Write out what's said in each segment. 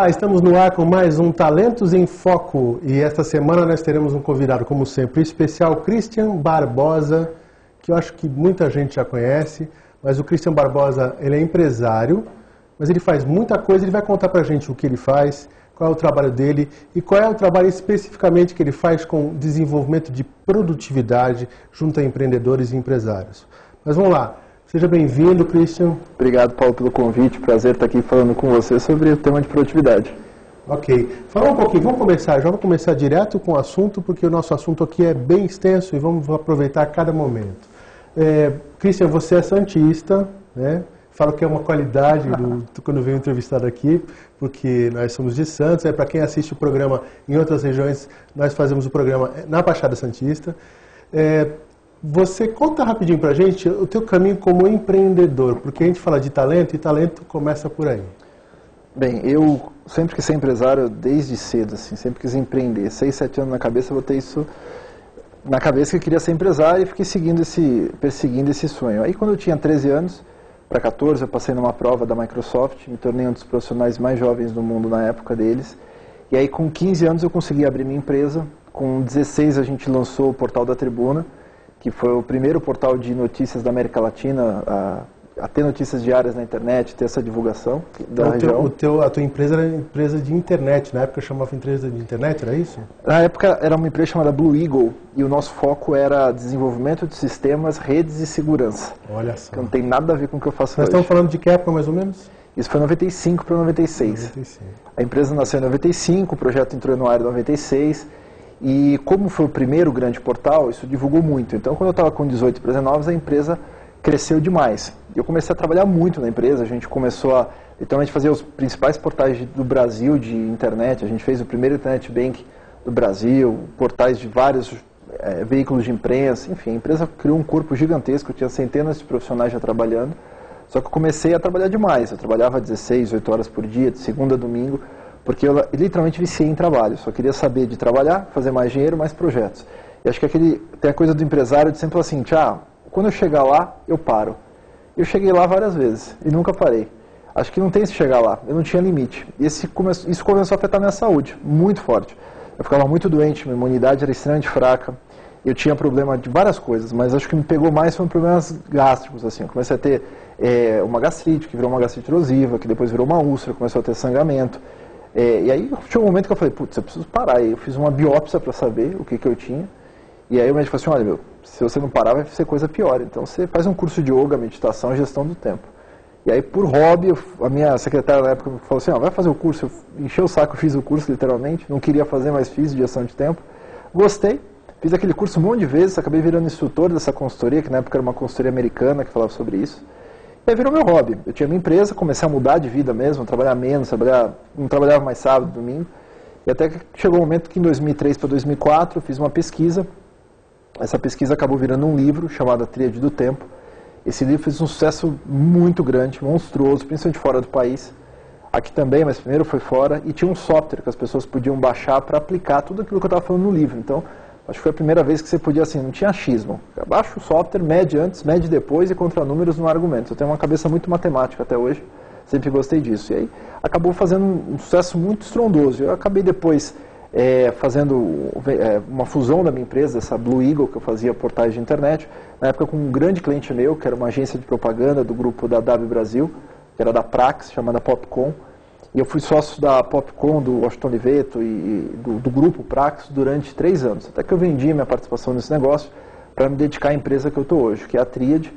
Olá, estamos no ar com mais um Talentos em Foco e esta semana nós teremos um convidado, como sempre, especial, Christian Barbosa, que eu acho que muita gente já conhece, mas o Christian Barbosa, ele é empresário, mas ele faz muita coisa, ele vai contar pra gente o que ele faz, qual é o trabalho dele e qual é o trabalho especificamente que ele faz com desenvolvimento de produtividade junto a empreendedores e empresários. Mas vamos lá. Seja bem-vindo, Christian. Obrigado, Paulo, pelo convite. Prazer estar aqui falando com você sobre o tema de produtividade. Ok. Fala um pouquinho, já vamos começar direto com o assunto, porque o nosso assunto aqui é bem extenso e vamos aproveitar cada momento. Christian, você é santista, né? Falo que é uma qualidade quando venho entrevistado aqui, porque nós somos de Santos. Para quem assiste o programa em outras regiões, nós fazemos o programa na Baixada Santista. Você conta rapidinho pra gente o teu caminho como empreendedor, porque a gente fala de talento e talento começa por aí. Bem, eu sempre quis ser empresário desde cedo, assim, sempre quis empreender. 6, 7 anos na cabeça, eu botei isso na cabeça que eu queria ser empresário e fiquei perseguindo esse sonho. Aí quando eu tinha 13 anos, para 14, eu passei numa prova da Microsoft, me tornei um dos profissionais mais jovens do mundo na época deles. E aí com 15 anos eu consegui abrir minha empresa, com 16 a gente lançou o Portal da Tribuna, que foi o primeiro portal de notícias da América Latina a ter notícias diárias na internet, ter essa divulgação da região. A tua empresa era empresa de internet, na época chamava empresa de internet, era isso? Na época era uma empresa chamada Blue Eagle e o nosso foco era desenvolvimento de sistemas, redes e segurança. Olha só. Que não tem nada a ver com o que eu faço Nós hoje. estamos falando de que época mais ou menos? Isso foi 95 para 96. 95. A empresa nasceu em 95, o projeto entrou no ar em 96. E como foi o primeiro grande portal, isso divulgou muito. Então, quando eu estava com 18 para 19, a empresa cresceu demais. Eu comecei a trabalhar muito na empresa, a gente começou a literalmente fazer os principais portais do Brasil de internet. A gente fez o primeiro Internet Bank do Brasil, portais de vários veículos de imprensa. Enfim, a empresa criou um corpo gigantesco, tinha centenas de profissionais já trabalhando. Só que eu comecei a trabalhar demais. Eu trabalhava 16, 8 horas por dia, de segunda a domingo, porque eu literalmente viciei em trabalho, só queria saber de trabalhar, fazer mais dinheiro, mais projetos. E acho que tem a coisa do empresário de sempre falar assim, quando eu chegar lá, eu paro. Eu cheguei lá várias vezes e nunca parei. Acho que não tem esse chegar lá, eu não tinha limite. E isso começou a afetar minha saúde, muito forte. Eu ficava muito doente, minha imunidade era extremamente fraca, eu tinha problema de várias coisas, mas acho que me pegou mais foram problemas gástricos, assim. Eu comecei a ter uma gastrite, que virou uma gastrite erosiva, que depois virou uma úlcera, começou a ter sangramento. E aí tinha um momento que eu falei, putz, eu preciso parar. E eu fiz uma biópsia para saber o que eu tinha. E aí o médico falou assim, olha, se você não parar vai ser coisa pior. Então você faz um curso de yoga, meditação e gestão do tempo. E aí por hobby, a minha secretária na época falou assim, vai fazer o curso. Eu enchi o saco, fiz o curso literalmente. Não queria fazer, mas fiz de gestão de tempo. Gostei. Fiz aquele curso um monte de vezes, acabei virando instrutor dessa consultoria, que na época era uma consultoria americana que falava sobre isso. E aí virou meu hobby. Eu tinha minha empresa, comecei a mudar de vida mesmo, trabalhar menos, não trabalhava mais sábado, domingo. E até que chegou o momento que em 2003 para 2004 eu fiz uma pesquisa. Essa pesquisa acabou virando um livro chamado A Tríade do Tempo. Esse livro fez um sucesso muito grande, monstruoso, principalmente fora do país. Aqui também, mas primeiro foi fora. E tinha um software que as pessoas podiam baixar para aplicar tudo aquilo que eu estava falando no livro. Então, acho que foi a primeira vez que você podia, assim, não tinha achismo. Baixa o software, mede antes, mede depois e contra números no argumento. Eu tenho uma cabeça muito matemática até hoje, sempre gostei disso. E aí acabou fazendo um sucesso muito estrondoso. Eu acabei depois fazendo uma fusão da minha empresa, essa Blue Eagle, que eu fazia portais de internet, na época com um grande cliente meu, que era uma agência de propaganda do grupo da W Brasil, que era da Prax, chamada Popcom. E eu fui sócio da Popcom, do Washington Oliveto e do grupo Prax durante 3 anos. Até que eu vendi minha participação nesse negócio para me dedicar à empresa que eu estou hoje, que é a Tríade.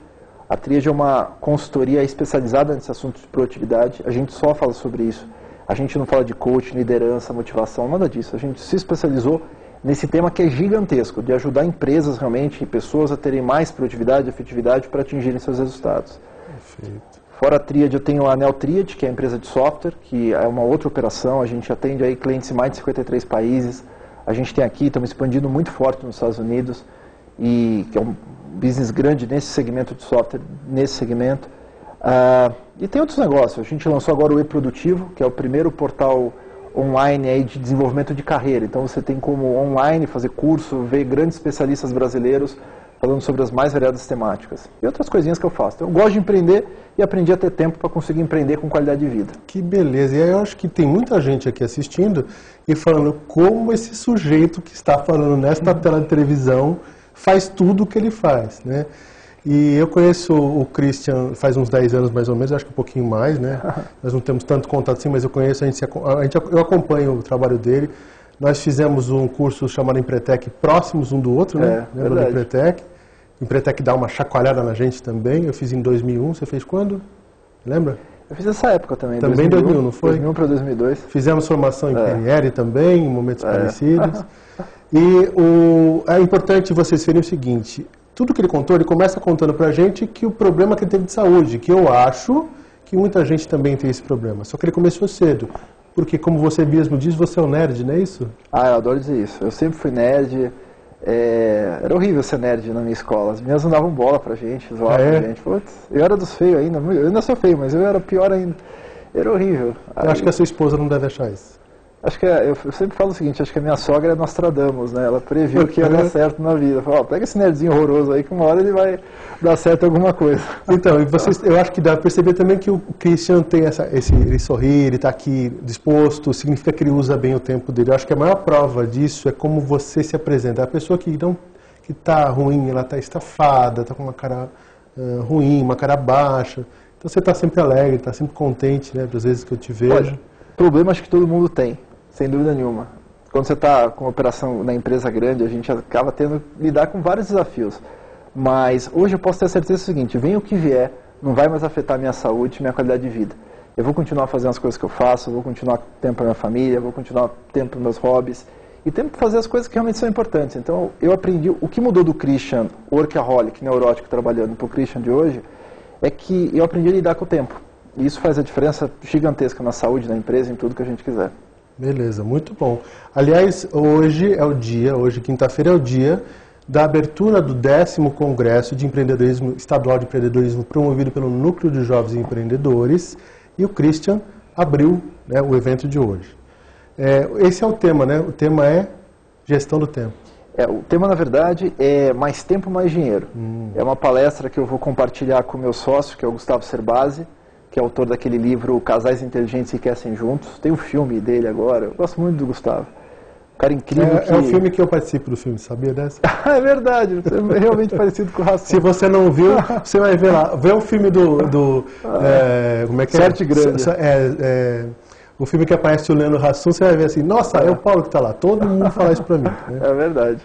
A Tríade é uma consultoria especializada nesse assunto de produtividade. A gente só fala sobre isso. A gente não fala de coaching, liderança, motivação, nada disso. A gente se especializou nesse tema que é gigantesco, de ajudar empresas realmente e pessoas a terem mais produtividade e efetividade para atingirem seus resultados. Perfeito. Fora a Tríade, eu tenho a Anel Tríade, que é a empresa de software, que é uma outra operação. A gente atende aí clientes em mais de 53 países. A gente tem aqui, estamos expandindo muito forte nos Estados Unidos, e que é um business grande nesse segmento de software, nesse segmento. E tem outros negócios. A gente lançou agora o E-Produtivo, que é o primeiro portal online aí de desenvolvimento de carreira. Então você tem como online fazer curso, ver grandes especialistas brasileiros falando sobre as mais variadas temáticas. E outras coisinhas que eu faço. Então, eu gosto de empreender e aprendi a ter tempo para conseguir empreender com qualidade de vida. Que beleza. E aí eu acho que tem muita gente aqui assistindo e falando como esse sujeito que está falando nesta tela de televisão faz tudo o que ele faz, né? E eu conheço o Christian faz uns 10 anos mais ou menos, acho que um pouquinho mais, né? Nós não temos tanto contato assim, mas eu conheço, eu acompanho o trabalho dele. Nós fizemos um curso chamado Empretec próximos um do outro, né? Lembra do Empretec? O Empretec dá uma chacoalhada na gente também. Eu fiz em 2001, você fez quando? Lembra? Eu fiz nessa época também. Também 2001, não foi? 2001 para 2002. Fizemos formação em PNL também, em momentos parecidos. E é importante vocês verem o seguinte, tudo que ele contou, ele começa contando pra gente que o problema que ele teve de saúde, que eu acho que muita gente também tem esse problema, só que ele começou cedo. Porque, como você mesmo diz, você é um nerd, não é isso? Ah, eu adoro dizer isso. Eu sempre fui nerd. Era horrível ser nerd na minha escola. As meninas não davam bola pra gente, zoavam a gente. Putz, eu era dos feios ainda. Eu ainda sou feio, mas eu era pior ainda. Era horrível. Eu acho que a sua esposa não deve achar isso. Acho que eu sempre falo o seguinte, acho que a minha sogra é Nostradamus, né? Ela previu que ia dar certo na vida. Falou, pega esse nerdzinho horroroso aí que uma hora ele vai dar certo em alguma coisa. Então, e eu acho que dá para perceber também que o Christian tem ele sorri, ele está aqui disposto, significa que ele usa bem o tempo dele. Eu acho que a maior prova disso é como você se apresenta. A pessoa que está ruim, ela está estafada, está com uma cara ruim, uma cara baixa. Então você está sempre alegre, está sempre contente, né? Das vezes que eu te vejo. Olha, problema acho que todo mundo tem. Sem dúvida nenhuma. Quando você está com uma operação na empresa grande, a gente acaba tendo que lidar com vários desafios. Mas hoje eu posso ter a certeza do seguinte, venha o que vier, não vai mais afetar a minha saúde e minha qualidade de vida. Eu vou continuar fazendo as coisas que eu faço, eu vou continuar tempo para minha família, eu vou continuar tempo para meus hobbies e tempo para fazer as coisas que realmente são importantes. Então eu aprendi, o que mudou do Christian workaholic, neurótico, trabalhando, para o Christian de hoje, é que eu aprendi a lidar com o tempo. E isso faz a diferença gigantesca na saúde, na empresa, em tudo que a gente quiser. Beleza, muito bom. Aliás, hoje quinta-feira é o dia da abertura do 10º Congresso de Empreendedorismo Estadual de Empreendedorismo promovido pelo Núcleo de Jovens Empreendedores e o Christian abriu, né, o evento de hoje. Esse é o tema, né? O tema é gestão do tempo. O tema, na verdade, é mais tempo, mais dinheiro. É uma palestra que eu vou compartilhar com o meu sócio, que é o Gustavo Cerbasi, que é autor daquele livro Casais Inteligentes que Crescem Juntos. Tem um filme dele agora, eu gosto muito do Gustavo. Um cara incrível É o filme que eu participo do filme, sabia dessa? É verdade, você é realmente parecido com o Ração. Se você não viu, você vai ver lá. Vê o filme como é que Sorte Grande. O filme que aparece o Leandro Hassum, você vai ver assim, nossa, é o Paulo que está lá. Todo mundo fala isso pra mim. Né? É verdade.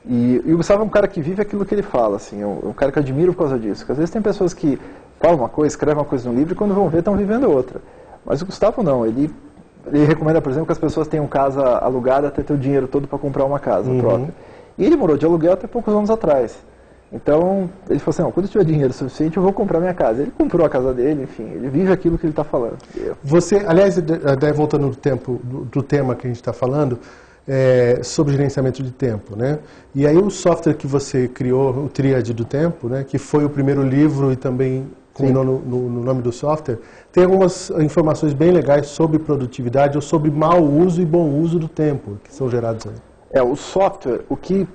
E o Gustavo é um cara que vive aquilo que ele fala, assim, é um cara que eu admiro por causa disso. Porque às vezes tem pessoas que falam uma coisa, escrevem uma coisa no livro e quando vão ver estão vivendo outra. Mas o Gustavo não, ele recomenda, por exemplo, que as pessoas tenham casa alugada até ter o dinheiro todo para comprar uma casa própria. E ele morou de aluguel até poucos anos atrás. Então, ele falou assim, quando eu tiver dinheiro suficiente eu vou comprar minha casa. Ele comprou a casa dele, enfim, ele vive aquilo que ele está falando. Você, aliás, voltando do tema que a gente está falando, sobre gerenciamento de tempo, né? E aí o software que você criou, o Tríade do Tempo, né, que foi o primeiro livro e também culminou no nome do software, tem algumas informações bem legais sobre produtividade ou sobre mau uso e bom uso do tempo que são gerados aí. O software, o que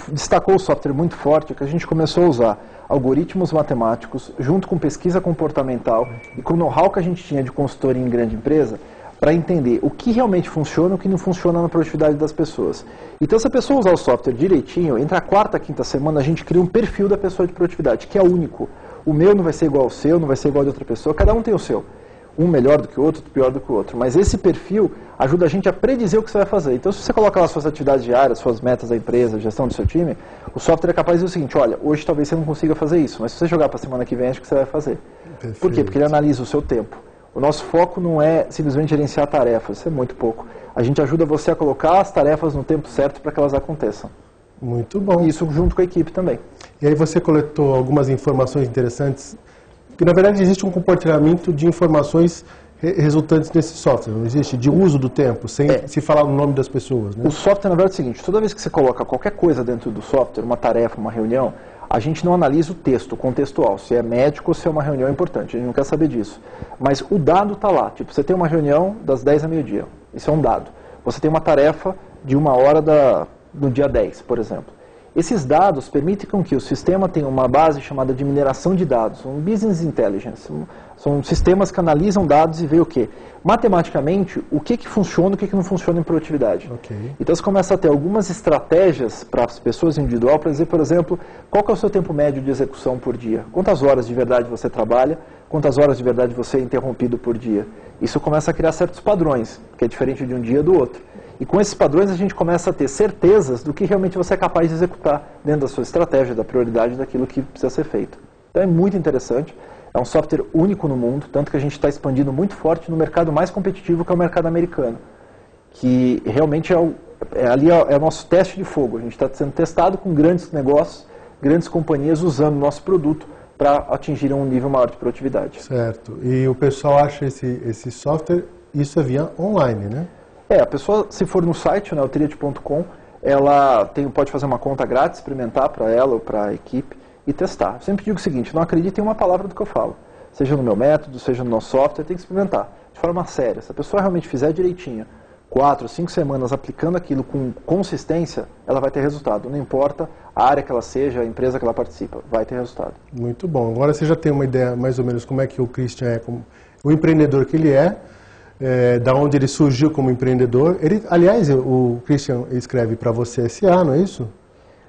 destacou o software muito forte é que a gente começou a usar algoritmos matemáticos junto com pesquisa comportamental e com o know-how que a gente tinha de consultoria em grande empresa para entender o que realmente funciona e o que não funciona na produtividade das pessoas. Então, se a pessoa usar o software direitinho, entre a quarta e a quinta semana, a gente cria um perfil da pessoa de produtividade, que é único. O meu não vai ser igual ao seu, não vai ser igual ao de outra pessoa, cada um tem o seu. Um melhor do que o outro, outro pior do que o outro. Mas esse perfil ajuda a gente a predizer o que você vai fazer. Então, se você coloca lá suas atividades diárias, suas metas da empresa, gestão do seu time, o software é capaz de dizer o seguinte, olha, hoje talvez você não consiga fazer isso, mas se você jogar para a semana que vem, acho que você vai fazer. Perfeito. Por quê? Porque ele analisa o seu tempo. O nosso foco não é simplesmente gerenciar tarefas, isso é muito pouco. A gente ajuda você a colocar as tarefas no tempo certo para que elas aconteçam. Muito bom. E isso junto com a equipe também. E aí você coletou algumas informações interessantes, que na verdade existe um compartilhamento de informações resultantes desse software, não existe? De uso do tempo, sem se falar o nome das pessoas, né? O software, na verdade, é o seguinte, toda vez que você coloca qualquer coisa dentro do software, uma tarefa, uma reunião, a gente não analisa o texto contextual, se é médico ou se é uma reunião importante, a gente não quer saber disso. Mas o dado está lá, tipo, você tem uma reunião das 10 a meio-dia, isso é um dado. Você tem uma tarefa de 1 hora no dia 10, por exemplo. Esses dados permitem com que o sistema tenha uma base chamada de mineração de dados, um business intelligence. São sistemas que analisam dados e veem o quê? Matematicamente, o que funciona e o que não funciona em produtividade. Okay. Então você começa a ter algumas estratégias para as pessoas individual, para dizer, por exemplo, qual que é o seu tempo médio de execução por dia? Quantas horas de verdade você trabalha? Quantas horas de verdade você é interrompido por dia? Isso começa a criar certos padrões, que é diferente de um dia do outro. E com esses padrões a gente começa a ter certezas do que realmente você é capaz de executar dentro da sua estratégia, da prioridade daquilo que precisa ser feito. Então é muito interessante, é um software único no mundo, tanto que a gente está expandindo muito forte no mercado mais competitivo, que é o mercado americano, que realmente é o nosso teste de fogo. A gente está sendo testado com grandes negócios, grandes companhias usando o nosso produto para atingirem um nível maior de produtividade. Certo. E o pessoal acha esse software, isso é via online, né? A pessoa, se for no site, né, o Triad.com, ela pode fazer uma conta grátis, experimentar para ela ou para a equipe e testar. Eu sempre digo o seguinte, não acredite em uma palavra do que eu falo. Seja no meu método, seja no nosso software, tem que experimentar. De forma séria. Se a pessoa realmente fizer direitinho, 4, 5 semanas aplicando aquilo com consistência, ela vai ter resultado. Não importa a área que ela seja, a empresa que ela participa, vai ter resultado. Muito bom. Agora você já tem uma ideia mais ou menos como é que o Christian é, como o empreendedor que ele é, da onde ele surgiu como empreendedor. Aliás, o Christian escreve para Você S.A., não é isso?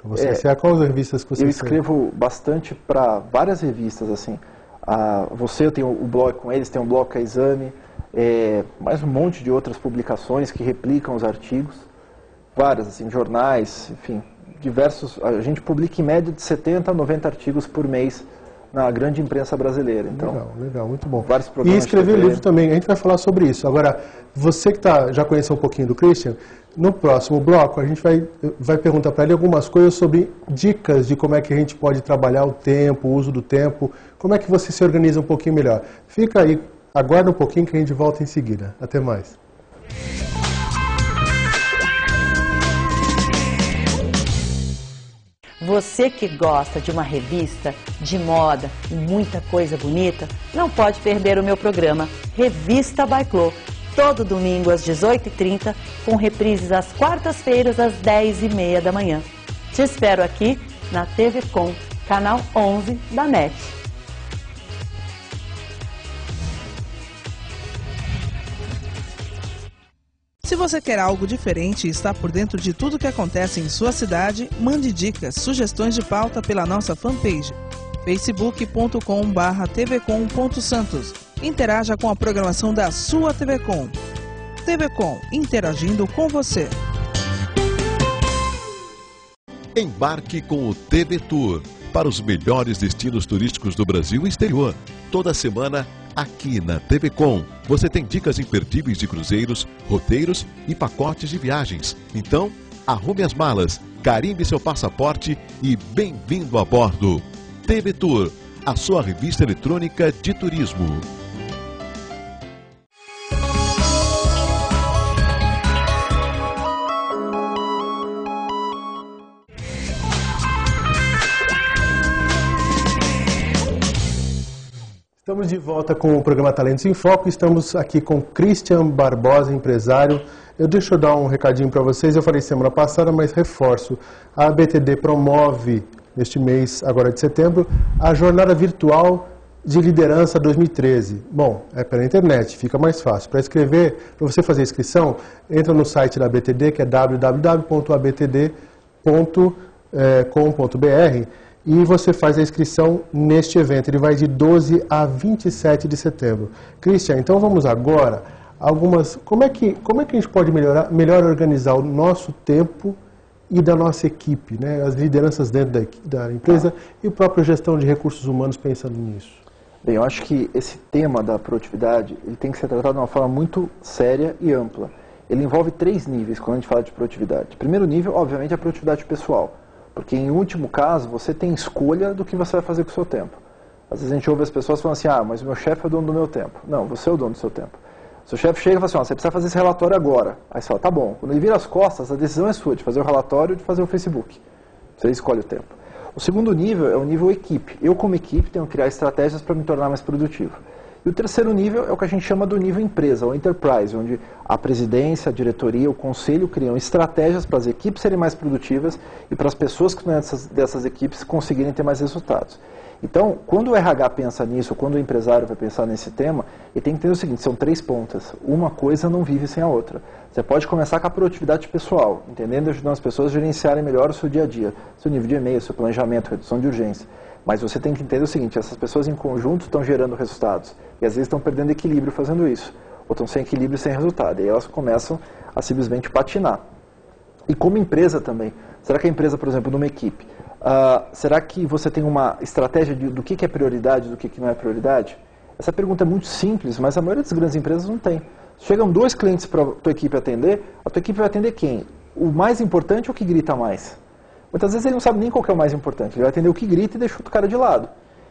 Você S.A., quais as revistas que você escreve? Eu escrevo bastante para várias revistas, assim. Eu tenho o blog com eles, tem um blog com a Exame, mais um monte de outras publicações que replicam os artigos. Várias, assim, jornais, enfim, diversos. A gente publica em média de 70 a 90 artigos por mês na grande imprensa brasileira. Então, legal, muito bom. Vários e escrever livro também, a gente vai falar sobre isso. Agora, você que já conheceu um pouquinho do Christian, no próximo bloco a gente vai perguntar para ele algumas coisas sobre dicas de como é que a gente pode trabalhar o tempo, o uso do tempo, como é que você se organiza um pouquinho melhor. Fica aí, aguarda um pouquinho que a gente volta em seguida. Até mais. Você que gosta de uma revista de moda e muita coisa bonita, não pode perder o meu programa Revista by Clô, todo domingo às 18h30, com reprises às quartas-feiras às 10h30 da manhã. Te espero aqui na TV Com, canal 11 da NET. Se você quer algo diferente e está por dentro de tudo que acontece em sua cidade, mande dicas, sugestões de pauta pela nossa fanpage, facebook.com/tvcom.santos. Interaja com a programação da sua TV Com. TV Com, interagindo com você. Embarque com o TV Tour para os melhores destinos turísticos do Brasil e exterior. Toda semana, aqui na TV Com, você tem dicas imperdíveis de cruzeiros, roteiros e pacotes de viagens. Então, arrume as malas, carimbe seu passaporte e bem-vindo a bordo. TV Tour, a sua revista eletrônica de turismo. Estamos de volta com o programa Talentos em Foco. Estamos aqui com Christian Barbosa, empresário. Deixa eu dar um recadinho para vocês. Eu falei semana passada, mas reforço. A ABTD promove, neste mês, agora de setembro, a Jornada Virtual de Liderança 2013. Bom, é pela internet, fica mais fácil. Para escrever, para você fazer a inscrição, entra no site da ABTD, que é www.abtd.com.br, e você faz a inscrição neste evento. Ele vai de 12 a 27 de setembro. Christian, então vamos agora como é que a gente pode melhor organizar o nosso tempo e da nossa equipe, né? As lideranças dentro da empresa e a própria gestão de recursos humanos pensando nisso? Bem, eu acho que esse tema da produtividade ele tem que ser tratado de uma forma muito séria e ampla. Ele envolve 3 níveis quando a gente fala de produtividade. Primeiro nível, obviamente, é a produtividade pessoal. Porque, em último caso, você tem escolha do que você vai fazer com o seu tempo. Às vezes a gente ouve as pessoas falando assim, mas o meu chefe é o dono do meu tempo. Não, você é o dono do seu tempo. O seu chefe chega e fala assim, você precisa fazer esse relatório agora. Aí você fala, tá bom. Quando ele vira as costas, a decisão é sua, de fazer o relatório ou de fazer o Facebook. Você escolhe o tempo. O segundo nível é o nível equipe. Eu, como equipe, tenho que criar estratégias para me tornar mais produtivo. E o terceiro nível é o que a gente chama do nível empresa, ou enterprise, onde a presidência, a diretoria, o conselho criam estratégias para as equipes serem mais produtivas e para as pessoas que estão dessas equipes conseguirem ter mais resultados. Então, quando o RH pensa nisso, quando o empresário vai pensar nesse tema, ele tem que entender o seguinte, são 3 pontas. Uma coisa não vive sem a outra. Você pode começar com a produtividade pessoal, entendendo e ajudando as pessoas a gerenciarem melhor o seu dia a dia, seu nível de e-mail, seu planejamento, redução de urgência. Mas você tem que entender o seguinte, essas pessoas em conjunto estão gerando resultados e às vezes estão perdendo equilíbrio fazendo isso, ou estão sem equilíbrio e sem resultado, e aí elas começam a simplesmente patinar. E como empresa também, será que a empresa, por exemplo, numa equipe, será que você tem uma estratégia do que é prioridade, do que não é prioridade? Essa pergunta é muito simples, mas a maioria das grandes empresas não tem. Chegam 2 clientes para a tua equipe atender, a tua equipe vai atender quem? O mais importante ou o que grita mais? Muitas vezes ele não sabe nem qual que é o mais importante, ele vai atender o que grita e deixa o cara de lado.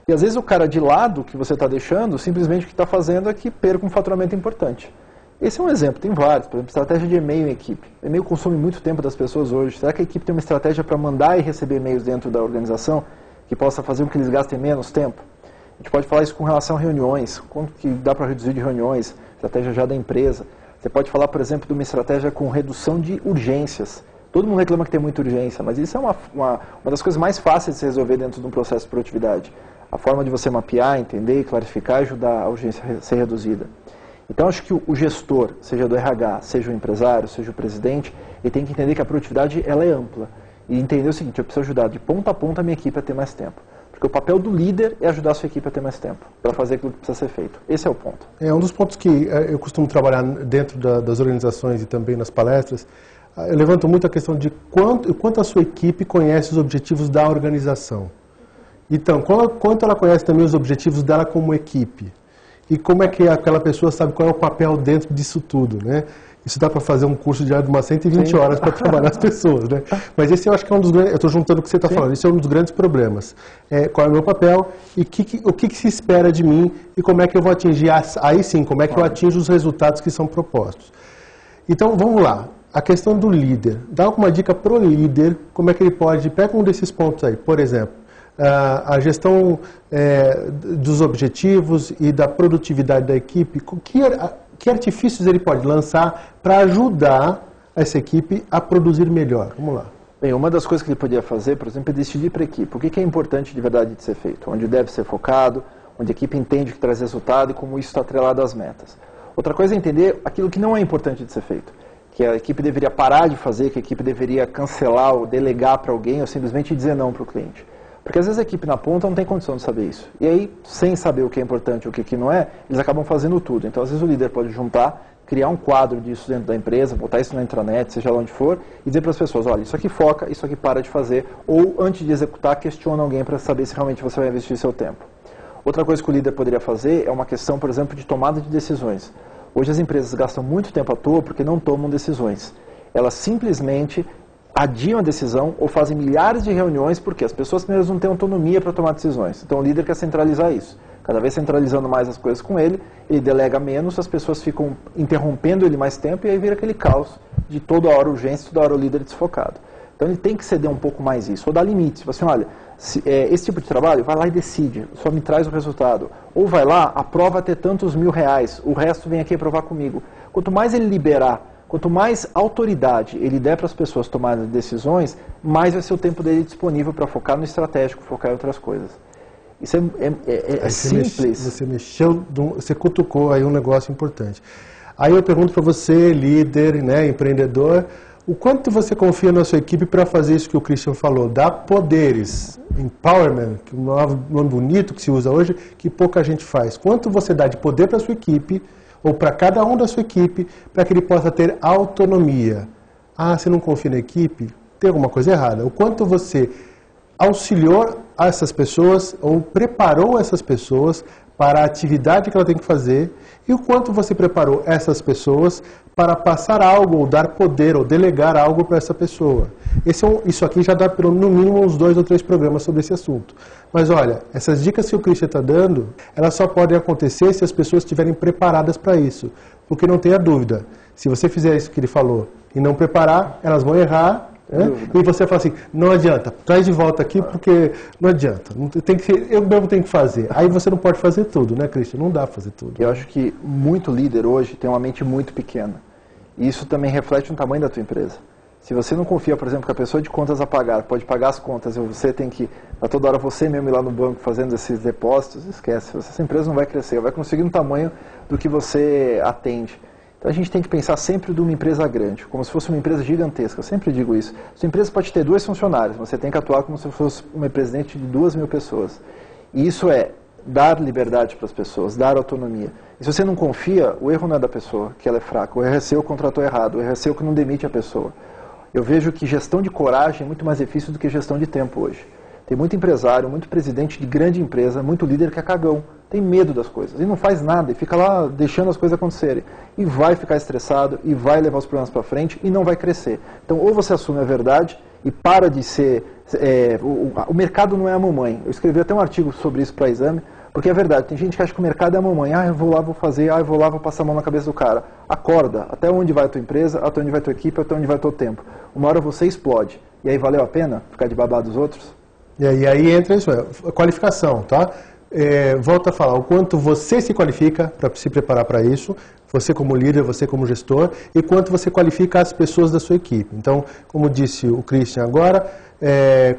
E às vezes o cara de lado que você está deixando, simplesmente o que está fazendo é que perca um faturamento importante. Esse é um exemplo, tem vários, por exemplo, estratégia de e-mail em equipe. E-mail consome muito tempo das pessoas hoje. Será que a equipe tem uma estratégia para mandar e receber e-mails dentro da organização que possa fazer com que eles gastem menos tempo? A gente pode falar isso com relação a reuniões, quanto que dá para reduzir de reuniões, estratégia já da empresa. Você pode falar, por exemplo, de uma estratégia com redução de urgências. Todo mundo reclama que tem muita urgência, mas isso é uma das coisas mais fáceis de se resolver dentro de um processo de produtividade. A forma de você mapear, entender, clarificar e ajudar a urgência a ser reduzida. Então, acho que o gestor, seja do RH, seja o empresário, seja o presidente, ele tem que entender que a produtividade ela é ampla. E entender o seguinte, eu preciso ajudar de ponta a ponta a minha equipe a ter mais tempo. Porque o papel do líder é ajudar a sua equipe a ter mais tempo, para fazer aquilo que precisa ser feito. Esse é o ponto. É um dos pontos que eu costumo trabalhar dentro das organizações e também nas palestras. Eu levanto muito a questão de quanto a sua equipe conhece os objetivos da organização. Então, quanto ela conhece também os objetivos dela como equipe. E como é que aquela pessoa sabe qual é o papel dentro disso tudo, né? Isso dá para fazer um curso de umas 120 Sim. horas para trabalhar as pessoas, né? Mas esse eu acho que é um dos grandes... Eu estou juntando o que você está falando. Esse é um dos grandes problemas. Qual é o meu papel e o que se espera de mim e como é que eu vou atingir... Aí sim, como é que eu atinjo os resultados que são propostos. Então, vamos lá. A questão do líder. Dá alguma dica para o líder, como é que ele pode... Pega um desses pontos aí, por exemplo. A gestão dos objetivos e da produtividade da equipe, que artifícios ele pode lançar para ajudar essa equipe a produzir melhor? Vamos lá. Bem, uma das coisas que ele podia fazer, por exemplo, é decidir para a equipe o que é importante de verdade de ser feito, onde deve ser focado, onde a equipe entende que traz resultado e como isso está atrelado às metas. Outra coisa é entender aquilo que não é importante de ser feito, que a equipe deveria parar de fazer, que a equipe deveria cancelar ou delegar para alguém ou simplesmente dizer não para o cliente. Porque às vezes a equipe na ponta não tem condição de saber isso. E aí, sem saber o que é importante e o que não é, eles acabam fazendo tudo. Então, às vezes o líder pode juntar, criar um quadro disso dentro da empresa, botar isso na intranet, seja lá onde for, e dizer para as pessoas, olha, isso aqui foca, isso aqui para de fazer, ou antes de executar, questiona alguém para saber se realmente você vai investir seu tempo. Outra coisa que o líder poderia fazer é uma questão, por exemplo, de tomada de decisões. Hoje as empresas gastam muito tempo à toa porque não tomam decisões. Elas simplesmente adiam a decisão ou fazem milhares de reuniões porque as pessoas primeiro não têm autonomia para tomar decisões. Então o líder quer centralizar isso. Cada vez centralizando mais as coisas com ele, ele delega menos, as pessoas ficam interrompendo ele mais tempo e aí vira aquele caos de toda hora urgência, toda hora o líder desfocado. Então ele tem que ceder um pouco mais isso, ou dar limites. Tipo assim, olha, esse tipo de trabalho, vai lá e decide, só me traz o resultado. Ou vai lá, aprova até tantos R$1.000, o resto vem aqui aprovar comigo. Quanto mais ele liberar, quanto mais autoridade ele der para as pessoas tomarem decisões, mais vai ser o tempo dele disponível para focar no estratégico, focar em outras coisas. Isso é simples. Você cutucou aí um negócio importante. Aí eu pergunto para você, líder, né, empreendedor, o quanto você confia na sua equipe para fazer isso que o Christian falou, dar poderes, empowerment, que é um nome bonito que se usa hoje, que pouca gente faz. Quanto você dá de poder para a sua equipe, ou para cada um da sua equipe, para que ele possa ter autonomia. Ah, você não confia na equipe? Tem alguma coisa errada. O quanto você auxiliou essas pessoas, ou preparou essas pessoas para a atividade que ela tem que fazer, e o quanto você preparou essas pessoas para passar algo, ou dar poder, ou delegar algo para essa pessoa. Isso aqui já dá no mínimo uns 2 ou 3 programas sobre esse assunto. Mas olha, essas dicas que o Christian está dando, elas só podem acontecer se as pessoas estiverem preparadas para isso. Porque não tenha dúvida, se você fizer isso que ele falou e não preparar, elas vão errar Né? E você fala assim, não adianta, traz de volta aqui porque não adianta, tem que ser, eu mesmo tenho que fazer. Aí você não pode fazer tudo, né, Christian? Não dá para fazer tudo. Eu acho que muito líder hoje tem uma mente muito pequena. E isso também reflete no tamanho da tua empresa. Se você não confia, por exemplo, que a pessoa de contas a pagar pode pagar as contas e você tem que, a toda hora você mesmo ir lá no banco fazendo esses depósitos, esquece. Essa empresa não vai crescer, vai conseguir no tamanho do que você atende. Então a gente tem que pensar sempre de uma empresa grande, como se fosse uma empresa gigantesca. Eu sempre digo isso. Sua empresa pode ter 2 funcionários, você tem que atuar como se fosse uma presidente de 2.000 pessoas. E isso é dar liberdade para as pessoas, dar autonomia. E se você não confia, o erro não é da pessoa, que ela é fraca. O erro é seu, contratou errado. O erro é seu que não demite a pessoa. Eu vejo que gestão de coragem é muito mais difícil do que gestão de tempo hoje. Tem muito empresário, muito presidente de grande empresa, muito líder que é cagão. Tem medo das coisas e não faz nada e fica lá deixando as coisas acontecerem. E vai ficar estressado e vai levar os problemas para frente e não vai crescer. Então, ou você assume a verdade e para de ser... o mercado não é a mamãe. Eu escrevi até um artigo sobre isso para Exame, porque é verdade. Tem gente que acha que o mercado é a mamãe. Ah, eu vou lá, vou fazer. Ah, eu vou lá, vou passar a mão na cabeça do cara. Acorda. Até onde vai a tua empresa, até onde vai a tua equipe, até onde vai o teu tempo. Uma hora você explode. E aí valeu a pena ficar de babá dos outros? E aí entra isso, a qualificação, tá? Volto a falar, o quanto você se qualifica para se preparar para isso, você como líder, você como gestor, e quanto você qualifica as pessoas da sua equipe. Então, como disse o Christian agora,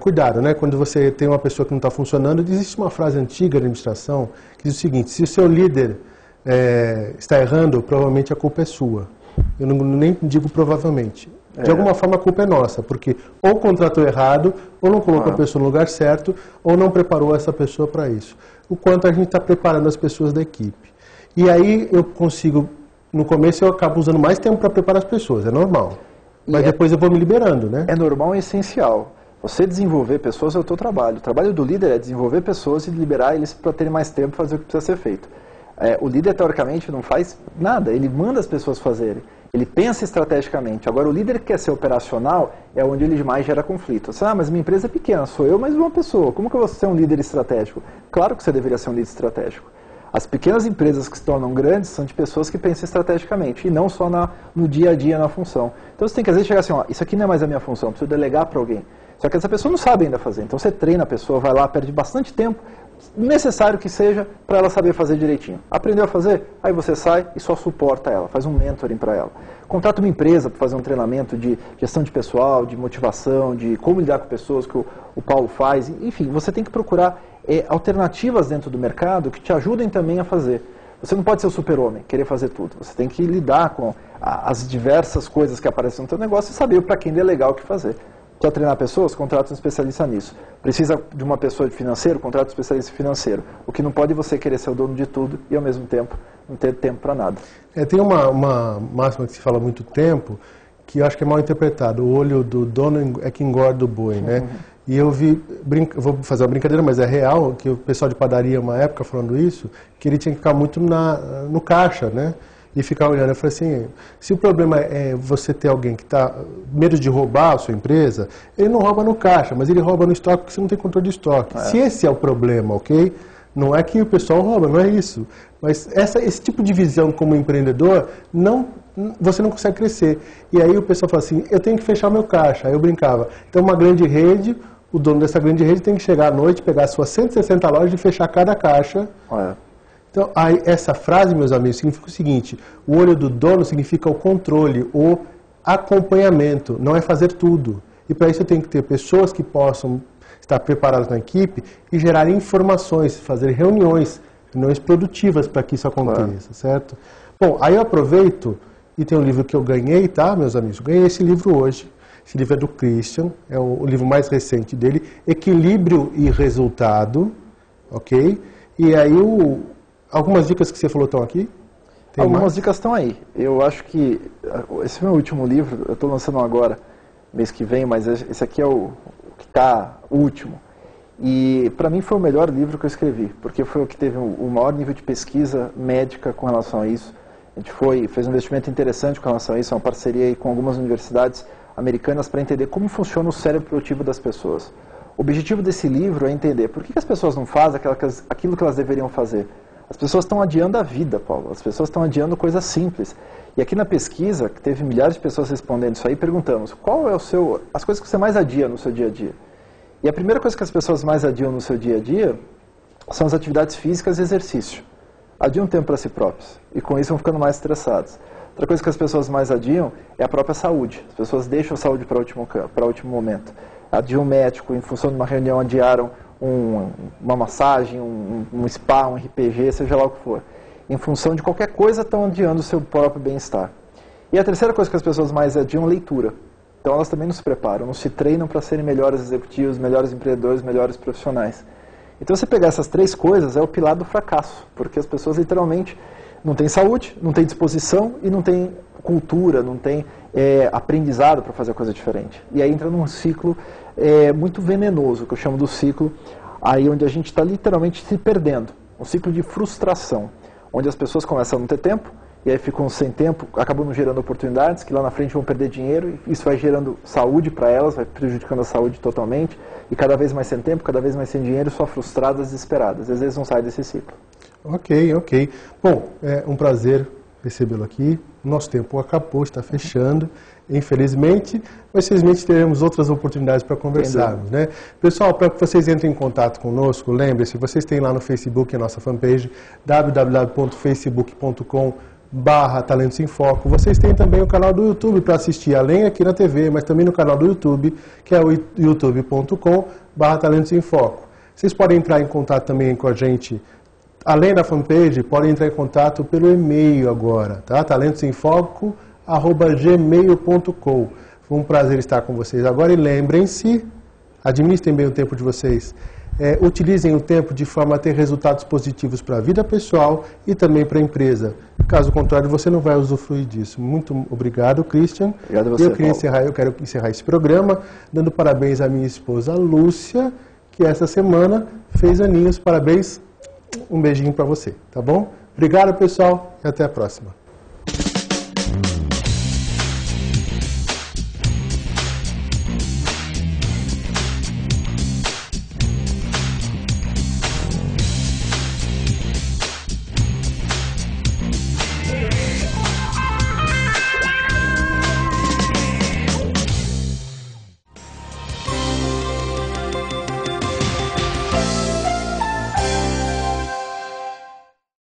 cuidado, né? Quando você tem uma pessoa que não está funcionando, existe uma frase antiga da administração que diz o seguinte, se o seu líder está errando, provavelmente a culpa é sua. Eu nem digo provavelmente. De alguma forma a culpa é nossa, porque ou contratou errado, ou não colocou a pessoa no lugar certo, ou não preparou essa pessoa para isso. O quanto a gente está preparando as pessoas da equipe. E aí eu consigo, no começo eu acabo usando mais tempo para preparar as pessoas, é normal. Mas depois eu vou me liberando, né? É normal e essencial. Você desenvolver pessoas é o teu trabalho. O trabalho do líder é desenvolver pessoas e liberar eles para terem mais tempo para fazer o que precisa ser feito. O líder, teoricamente, não faz nada, ele manda as pessoas fazerem. Ele pensa estrategicamente. Agora, o líder que quer ser operacional é onde ele mais gera conflito. Mas minha empresa é pequena, sou eu mais uma pessoa. Como que eu vou ser um líder estratégico? Claro que você deveria ser um líder estratégico. As pequenas empresas que se tornam grandes são de pessoas que pensam estrategicamente e não só no dia a dia, na função. Então, você tem que, às vezes, chegar assim, isso aqui não é mais a minha função, preciso delegar para alguém. Só que essa pessoa não sabe ainda fazer. Então, você treina a pessoa, vai lá, perde bastante tempo, necessário que seja, para ela saber fazer direitinho. Aprendeu a fazer? Aí você sai e só suporta ela, faz um mentoring para ela. Contrata uma empresa para fazer um treinamento de gestão de pessoal, de motivação, de como lidar com pessoas que o Paulo faz. Enfim, você tem que procurar alternativas dentro do mercado que te ajudem também a fazer. Você não pode ser o super-homem, querer fazer tudo. Você tem que lidar com as diversas coisas que aparecem no teu negócio e saber para quem é legal o que fazer. Quer treinar pessoas? Contrata um especialista nisso. Precisa de uma pessoa de financeiro? Contrata um especialista financeiro. O que não pode é você querer ser o dono de tudo e, ao mesmo tempo, não ter tempo para nada. Tem uma máxima que se fala há muito tempo, que eu acho que é mal interpretado. O olho do dono é que engorda o boi, né? E eu vou fazer uma brincadeira, mas é real, que o pessoal de padaria, uma época, falando isso, que ele tinha que ficar muito no caixa, né? E ficar olhando. Eu falei assim, se o problema é você ter alguém que está medo de roubar a sua empresa, ele não rouba no caixa, mas ele rouba no estoque porque você não tem controle de estoque. Se esse é o problema, ok? Não é que o pessoal rouba, não é isso. Mas esse tipo de visão como empreendedor, você não consegue crescer. E aí o pessoal fala assim, eu tenho que fechar meu caixa. Aí eu brincava. Então uma grande rede, o dono dessa grande rede tem que chegar à noite, pegar as suas 160 lojas e fechar cada caixa. Então, aí, essa frase, meus amigos, significa o seguinte, o olho do dono significa o controle, o acompanhamento, não é fazer tudo. E para isso eu tenho que ter pessoas que possam estar preparadas na equipe e gerar informações, fazer reuniões produtivas para que isso aconteça, certo? Bom, aí eu aproveito e tem um livro que eu ganhei, tá, meus amigos? Eu ganhei esse livro hoje. Esse livro é do Christian, é o livro mais recente dele, Equilíbrio e Resultado, ok? E aí algumas dicas que você falou estão aqui? Algumas dicas estão aí. Eu acho que esse é o meu último livro, eu estou lançando agora, mês que vem, mas esse aqui é o que está último. E para mim foi o melhor livro que eu escrevi, porque foi o que teve o maior nível de pesquisa médica com relação a isso. A gente fez um investimento interessante com relação a isso, uma parceria aí com algumas universidades americanas para entender como funciona o cérebro produtivo das pessoas. O objetivo desse livro é entender por que as pessoas não fazem aquilo que elas deveriam fazer. As pessoas estão adiando a vida, Paulo. As pessoas estão adiando coisas simples. E aqui na pesquisa, que teve milhares de pessoas respondendo isso aí, perguntamos qual é as coisas que você mais adia no seu dia a dia. E a primeira coisa que as pessoas mais adiam no seu dia a dia são as atividades físicas e exercício. Adiam tempo para si próprios. E com isso vão ficando mais estressados. Outra coisa que as pessoas mais adiam é a própria saúde. As pessoas deixam a saúde para o último momento. Adiam um médico, em função de uma reunião, adiaram uma massagem, um spa, um RPG, seja lá o que for. Em função de qualquer coisa, estão adiando o seu próprio bem-estar. E a terceira coisa que as pessoas mais adiam é leitura. Então elas também não se preparam, não se treinam para serem melhores executivos, melhores empreendedores, melhores profissionais. Então você pegar essas três coisas é o pilar do fracasso, porque as pessoas literalmente não têm saúde, não têm disposição e não têm cultura, não têm aprendizado para fazer a coisa diferente. E aí entra num ciclo muito venenoso, que eu chamo do ciclo aí onde a gente está literalmente se perdendo. Um ciclo de frustração, onde as pessoas começam a não ter tempo, e aí ficam sem tempo, acabam não gerando oportunidades, que lá na frente vão perder dinheiro, e isso vai gerando saúde para elas, vai prejudicando a saúde totalmente, e cada vez mais sem tempo, cada vez mais sem dinheiro, só frustradas, desesperadas. Às vezes não saem desse ciclo. Ok. Bom, é um prazer recebê-lo aqui. Nosso tempo acabou, está fechando, infelizmente, mas felizmente teremos outras oportunidades para conversarmos, né? Pessoal, para que vocês entrem em contato conosco, lembre-se, vocês têm lá no Facebook a nossa fanpage, www.facebook.com/Talentos em Foco. Vocês têm também o canal do YouTube para assistir, além aqui na TV, mas também no canal do YouTube, que é o youtube.com/Talentos em Foco. Vocês podem entrar em contato também com a gente, além da fanpage, podem entrar em contato pelo e-mail agora, tá? talentosemfoco@gmail.com. Foi um prazer estar com vocês agora e lembrem-se, administrem bem o tempo de vocês. Utilizem o tempo de forma a ter resultados positivos para a vida pessoal e também para a empresa. Caso contrário, você não vai usufruir disso. Muito obrigado, Christian. Obrigado a você, eu quero encerrar esse programa dando parabéns à minha esposa Lúcia, que essa semana fez aninhos. Parabéns. Um beijinho para você, tá bom? Obrigado, pessoal, e até a próxima.